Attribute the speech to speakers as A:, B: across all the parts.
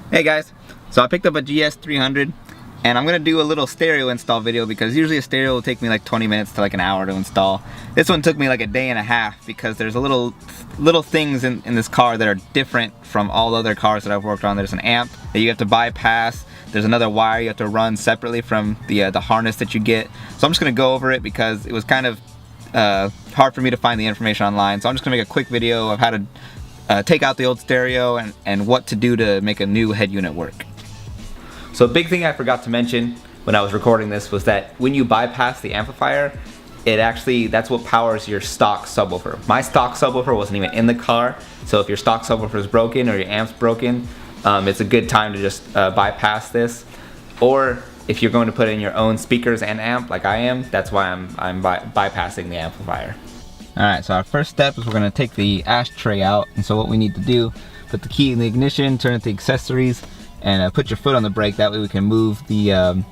A: Hey guys, so I picked up a Gs300 and I'm gonna do a little stereo install video because usually a stereo will take me like 20 minutes to like an hour to install. This one took me like a day and a half because there's a little things in this car that are different from all other cars that I've worked on. There's an amp that you have to bypass. There's another wire you have to run separately from the harness that you get. So I'm just gonna go over it because it was kind of hard for me to find the information online. So I'm just gonna make a quick video of how to take out the old stereo and what to do to make a new head unit work. So a big thing I forgot to mention when I was recording this was that when you bypass the amplifier, that's what powers your stock subwoofer. My stock subwoofer wasn't even in the car, so if your stock subwoofer is broken or your amp's broken, it's a good time to just bypass this. Or if you're going to put in your own speakers and amp like I am, that's why I'm bypassing the amplifier. Alright, so our first step is we're going to take the ashtray out, and so what we need to do, put the key in the ignition, turn it to accessories, and put your foot on the brake. That way we can move the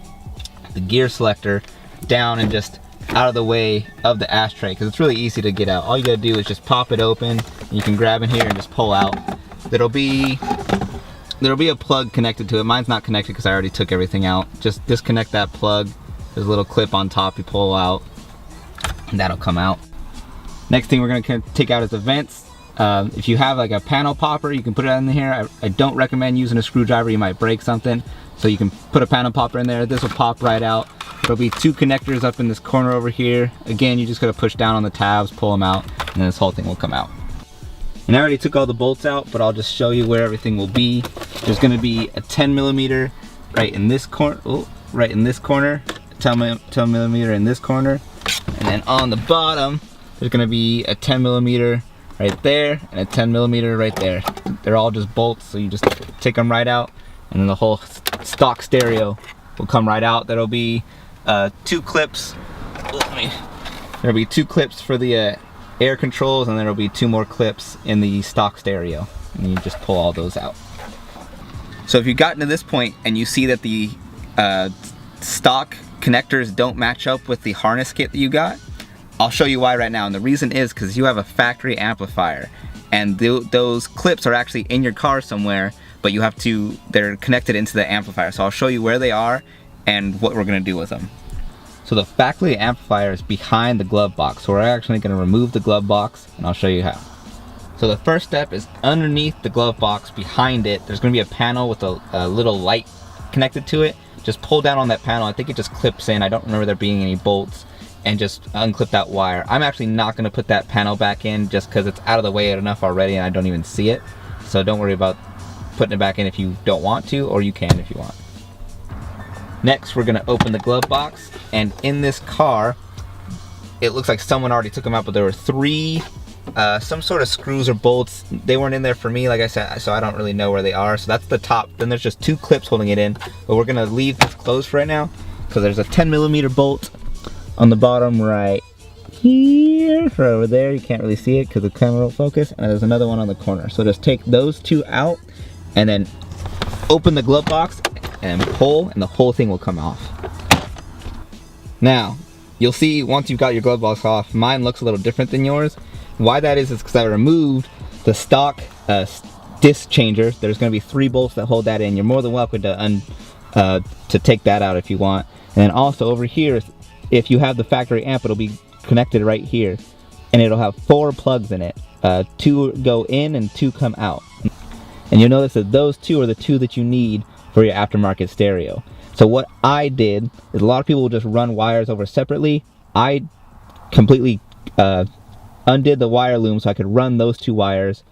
A: gear selector down and just out of the way of the ashtray, because it's really easy to get out. All you gotta do is just pop it open, and you can grab in here and just pull out. There'll be a plug connected to it. Mine's not connected because I already took everything out. Just disconnect that plug. There's a little clip on top you pull out, and that'll come out. Next thing we're going to take out is the vents. If you have like a panel popper, you can put it in here. I don't recommend using a screwdriver, you might break something. So you can put a panel popper in there. This will pop right out. There'll be two connectors up in this corner over here. Again, you just got to push down on the tabs, pull them out, and then this whole thing will come out. And I already took all the bolts out, but I'll just show you where everything will be. There's going to be a 10mm right in this corner, right in this corner, 10mm in this corner, and then on the bottom, there's gonna be a 10mm right there and a 10mm right there. They're all just bolts, so you just take them right out, and then the whole stock stereo will come right out. There'll be two clips. There'll be two clips for the air controls, and there'll be two more clips in the stock stereo, and you just pull all those out. So if you've gotten to this point and you see that the stock connectors don't match up with the harness kit that you got, I'll show you why right now, and the reason is because you have a factory amplifier, and those clips are actually in your car somewhere, but they're connected into the amplifier. So I'll show you where they are and what we're gonna do with them. So the factory amplifier is behind the glove box, so we're actually gonna remove the glove box, and I'll show you how. So the first step is underneath the glove box, behind it, there's gonna be a panel with a little light connected to it. Just pull down on that panel. I think it just clips in. I don't remember there being any bolts. And just unclip that wire. I'm actually not gonna put that panel back in just because it's out of the way enough already and I don't even see it. So don't worry about putting it back in if you don't want to, or you can if you want. Next, we're gonna open the glove box, and in this car, it looks like someone already took them out, but there were three, some sort of screws or bolts. They weren't in there for me, like I said, so I don't really know where they are. So that's the top. Then there's just two clips holding it in, but we're gonna leave this closed for right now because there's a 10mm bolt on the bottom right here, right over there. You can't really see it because the camera won't focus, and there's another one on the corner. So just take those two out and then open the glove box and pull, and the whole thing will come off. Now you'll see once you've got your glove box off, mine looks a little different than yours. Why that is because I removed the stock disc changer. There's going to be 3 bolts that hold that in. You're more than welcome to take that out if you want. And then also over here, if you have the factory amp, it'll be connected right here, and it'll have 4 plugs in it. 2 go in and 2 come out. And you'll notice that those 2 are the 2 that you need for your aftermarket stereo. So what I did is, a lot of people will just run wires over separately. I completely undid the wire loom so I could run those 2 wires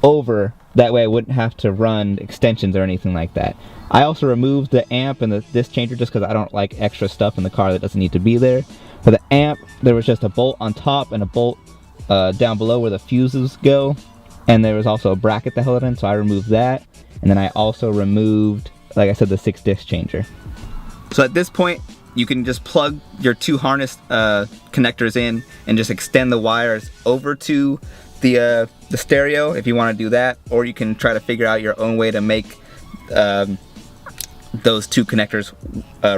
A: over. That way I wouldn't have to run extensions or anything like that. I also removed the amp and the disc changer just because I don't like extra stuff in the car that doesn't need to be there. For the amp, there was just a bolt on top and a bolt down below where the fuses go. And there was also a bracket that held it in, so I removed that. And then I also removed, like I said, the 6 disc changer. So at this point, you can just plug your 2 harness connectors in and just extend the wires over to the stereo if you want to do that, or you can try to figure out your own way to make those 2 connectors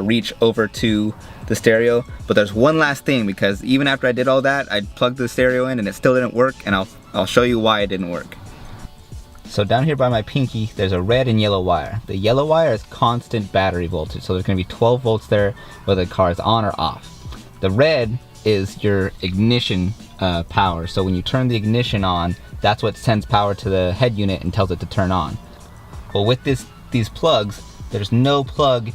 A: reach over to the stereo. But there's one last thing, because even after I did all that, I plugged the stereo in and it still didn't work, and I'll show you why it didn't work. So down here by my pinky, there's a red and yellow wire. The yellow wire is constant battery voltage, so there's gonna be 12 volts there whether the car is on or off. The red is your ignition power. So when you turn the ignition on, that's what sends power to the head unit and tells it to turn on. Well, with these plugs, there's no plug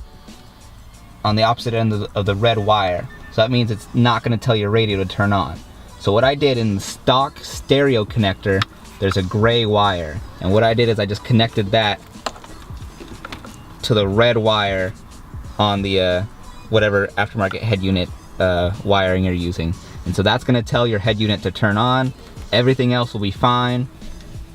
A: on the opposite end of the red wire. So that means it's not gonna tell your radio to turn on. So what I did in the stock stereo connector, there's a gray wire. And what I did is I just connected that to the red wire on the whatever aftermarket head unit wiring you're using. And so that's gonna tell your head unit to turn on. Everything else will be fine.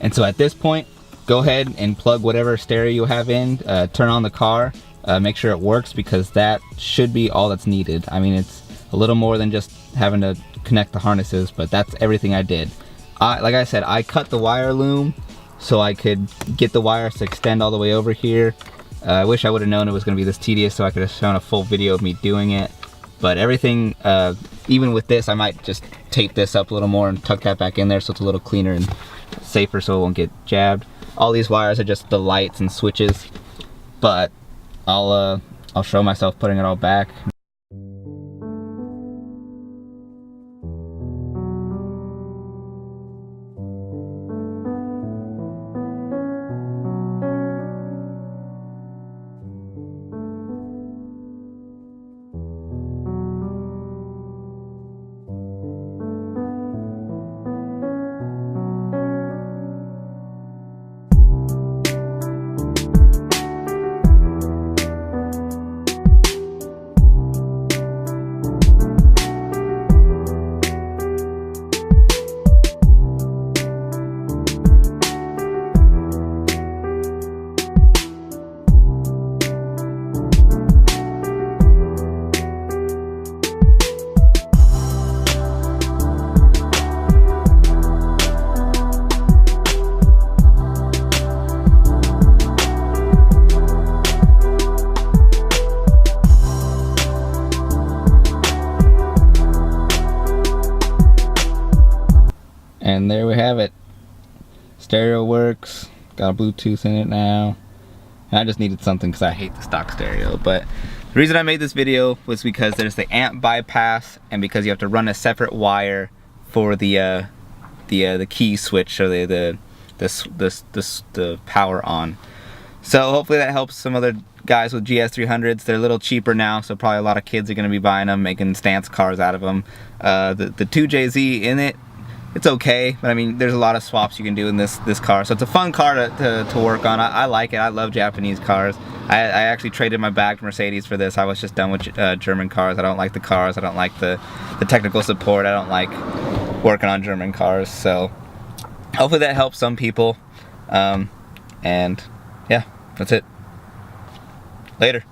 A: And so at this point, go ahead and plug whatever stereo you have in, turn on the car, make sure it works, because that should be all that's needed. I mean, it's a little more than just having to connect the harnesses, but that's everything I did. Like I said, I cut the wire loom so I could get the wires to extend all the way over here. I wish I would have known it was gonna be this tedious, so I could have shown a full video of me doing it. But everything, even with this, I might just tape this up a little more and tuck that back in there so it's a little cleaner and safer so it won't get jabbed. All these wires are just the lights and switches, but I'll show myself putting it all back. And there we have it. Stereo works, got a Bluetooth in it now. And I just needed something because I hate the stock stereo. But the reason I made this video was because there's the amp bypass, and because you have to run a separate wire for the key switch, or the power on. So hopefully that helps some other guys with GS300s. They're a little cheaper now, so probably a lot of kids are going to be buying them, making stance cars out of them. The 2JZ in it, it's okay, but I mean, there's a lot of swaps you can do in this car. So it's a fun car to work on. I like it. I love Japanese cars. I actually traded my bagged Mercedes for this. I was just done with German cars. I don't like the cars. I don't like the technical support. I don't like working on German cars. So hopefully that helps some people. And yeah, that's it. Later.